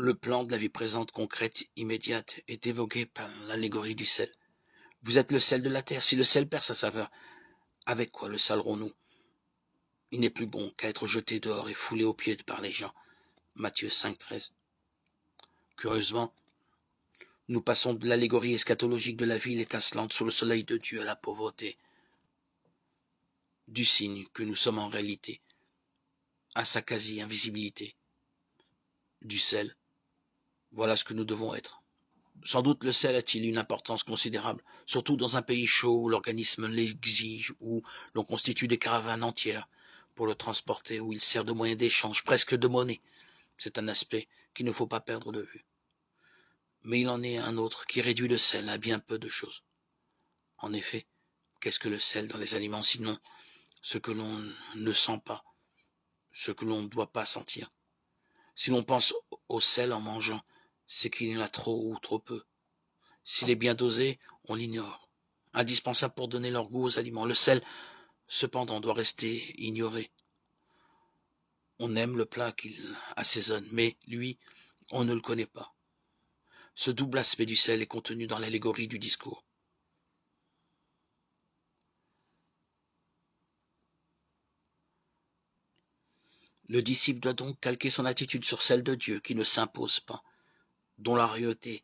Le plan de la vie présente, concrète, immédiate, est évoqué par l'allégorie du sel. Vous êtes le sel de la terre. Si le sel perd sa saveur, avec quoi le salerons-nous? Il n'est plus bon qu'à être jeté dehors et foulé aux pieds par les gens. Matthieu 5,13. Curieusement, nous passons de l'allégorie eschatologique de la ville étincelante sous le soleil de Dieu à la pauvreté du signe que nous sommes en réalité, à sa quasi-invisibilité, du sel. Voilà ce que nous devons être. Sans doute le sel a-t-il une importance considérable, surtout dans un pays chaud où l'organisme l'exige, où l'on constitue des caravanes entières pour le transporter, où il sert de moyen d'échange, presque de monnaie. C'est un aspect qu'il ne faut pas perdre de vue. Mais il en est un autre qui réduit le sel à bien peu de choses. En effet, qu'est-ce que le sel dans les aliments sinon ce que l'on ne sent pas, ce que l'on ne doit pas sentir? Si l'on pense au sel en mangeant, c'est qu'il y en a trop ou trop peu. S'il est bien dosé, on l'ignore. Indispensable pour donner leur goût aux aliments. Le sel, cependant, doit rester ignoré. On aime le plat qu'il assaisonne, mais lui, on ne le connaît pas. Ce double aspect du sel est contenu dans l'allégorie du discours. Le disciple doit donc calquer son attitude sur celle de Dieu, qui ne s'impose pas, dont la royauté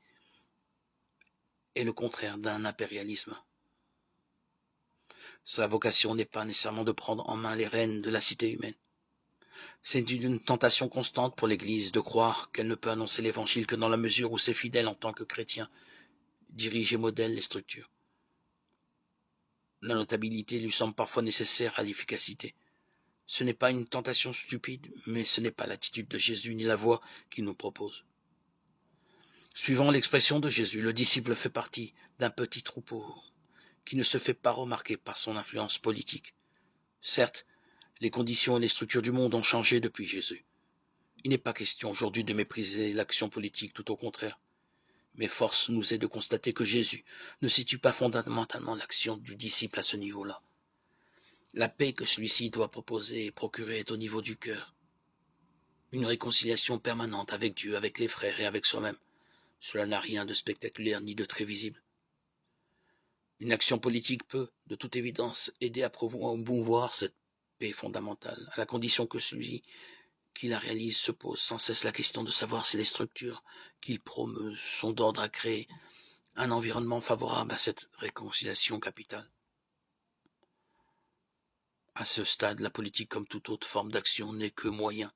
est le contraire d'un impérialisme. Sa vocation n'est pas nécessairement de prendre en main les rênes de la cité humaine. C'est une tentation constante pour l'Église de croire qu'elle ne peut annoncer l'Évangile que dans la mesure où ses fidèles, en tant que chrétiens, dirigent et modèlent les structures. La notabilité lui semble parfois nécessaire à l'efficacité. Ce n'est pas une tentation stupide, mais ce n'est pas l'attitude de Jésus ni la voie qu'il nous propose. Suivant l'expression de Jésus, le disciple fait partie d'un petit troupeau qui ne se fait pas remarquer par son influence politique. Certes, les conditions et les structures du monde ont changé depuis Jésus. Il n'est pas question aujourd'hui de mépriser l'action politique, tout au contraire. Mais force nous est de constater que Jésus ne situe pas fondamentalement l'action du disciple à ce niveau-là. La paix que celui-ci doit proposer et procurer est au niveau du cœur. Une réconciliation permanente avec Dieu, avec les frères et avec soi-même. Cela n'a rien de spectaculaire ni de très visible. Une action politique peut, de toute évidence, aider à promouvoir cette paix fondamentale, à la condition que celui qui la réalise se pose sans cesse la question de savoir si les structures qu'il promeut sont d'ordre à créer un environnement favorable à cette réconciliation capitale. À ce stade, la politique, comme toute autre forme d'action, n'est que moyen.